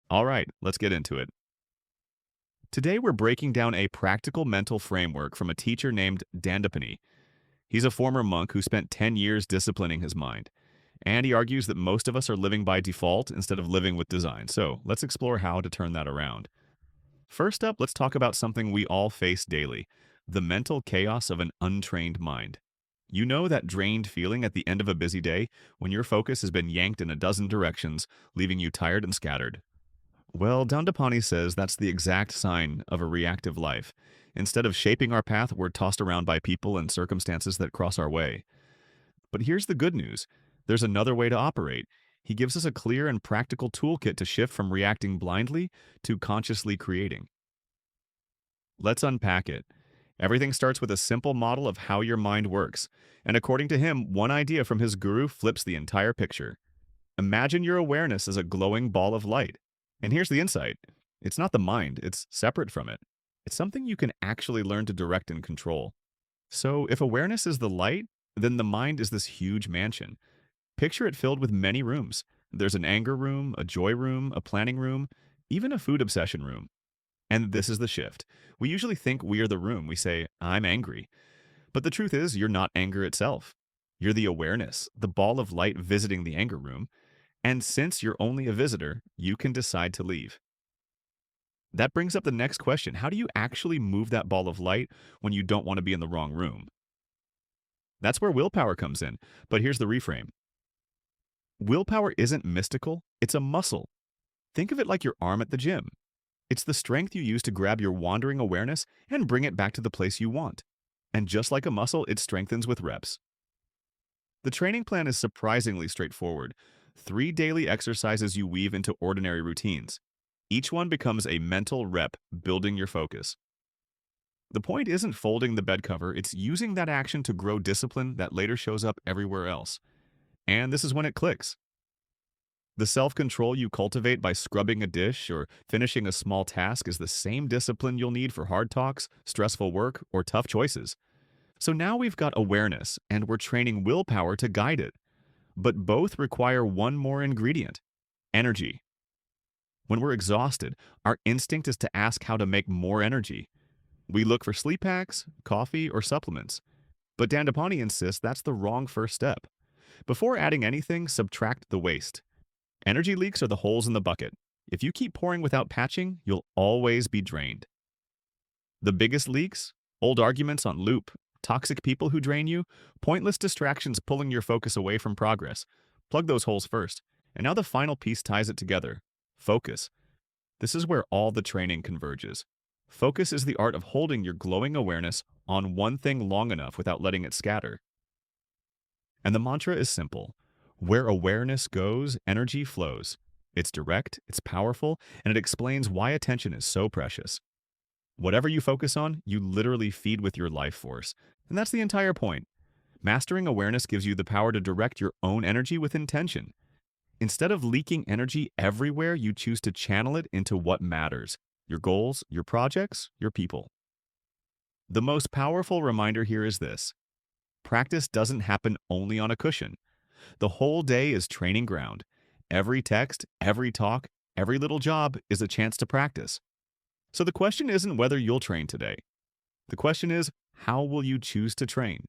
All right, let's get into it. Today we're breaking down a practical mental framework from a teacher named Dandapani. He's a former monk who spent 10 years disciplining his mind. And he argues that most of us are living by default instead of living with design. So let's explore how to turn that around. First up, let's talk about something we all face daily: the mental chaos of an untrained mind. You know that drained feeling at the end of a busy day when your focus has been yanked in a dozen directions, leaving you tired and scattered? Well, Dandapani says that's the exact sign of a reactive life. Instead of shaping our path, we're tossed around by people and circumstances that cross our way. But here's the good news: there's another way to operate. He gives us a clear and practical toolkit to shift from reacting blindly to consciously creating. Let's unpack it. Everything starts with a simple model of how your mind works. And according to him, one idea from his guru flips the entire picture. Imagine your awareness as a glowing ball of light. And here's the insight: it's not the mind, it's separate from it. It's something you can actually learn to direct and control. So, if awareness is the light, then the mind is this huge mansion. Picture it filled with many rooms. There's an anger room, a joy room, a planning room, even a food obsession room. And this is the shift. We usually think we are the room. We say, I'm angry. But the truth is, you're not anger itself. You're the awareness, the ball of light visiting the anger room. And since you're only a visitor, you can decide to leave. That brings up the next question: how do you actually move that ball of light when you don't want to be in the wrong room? That's where willpower comes in. But here's the reframe: willpower isn't mystical, it's a muscle. Think of it like your arm at the gym. It's the strength you use to grab your wandering awareness and bring it back to the place you want. And just like a muscle, it strengthens with reps. The training plan is surprisingly straightforward. 3 daily exercises you weave into ordinary routines. Each one becomes a mental rep, building your focus. The point isn't folding the bed cover, it's using that action to grow discipline that later shows up everywhere else. And this is when it clicks. The self-control you cultivate by scrubbing a dish or finishing a small task is the same discipline you'll need for hard talks, stressful work, or tough choices. So now we've got awareness, and we're training willpower to guide it. But both require one more ingredient: energy. When we're exhausted, our instinct is to ask how to make more energy. We look for sleep hacks, coffee, or supplements. But Dandapani insists that's the wrong first step. Before adding anything, subtract the waste. Energy leaks are the holes in the bucket. If you keep pouring without patching, you'll always be drained. The biggest leaks: old arguments on loop, toxic people who drain you, pointless distractions pulling your focus away from progress. Plug those holes first. And now the final piece ties it together: focus. This is where all the training converges. Focus is the art of holding your glowing awareness on one thing long enough without letting it scatter. And the mantra is simple: where awareness goes, energy flows. It's direct, it's powerful, and it explains why attention is so precious. Whatever you focus on, you literally feed with your life force. And that's the entire point. Mastering awareness gives you the power to direct your own energy with intention. Instead of leaking energy everywhere, you choose to channel it into what matters: your goals, your projects, your people. The most powerful reminder here is this: practice doesn't happen only on a cushion. The whole day is training ground. Every text, every talk, every little job is a chance to practice. So the question isn't whether you'll train today. The question is, how will you choose to train?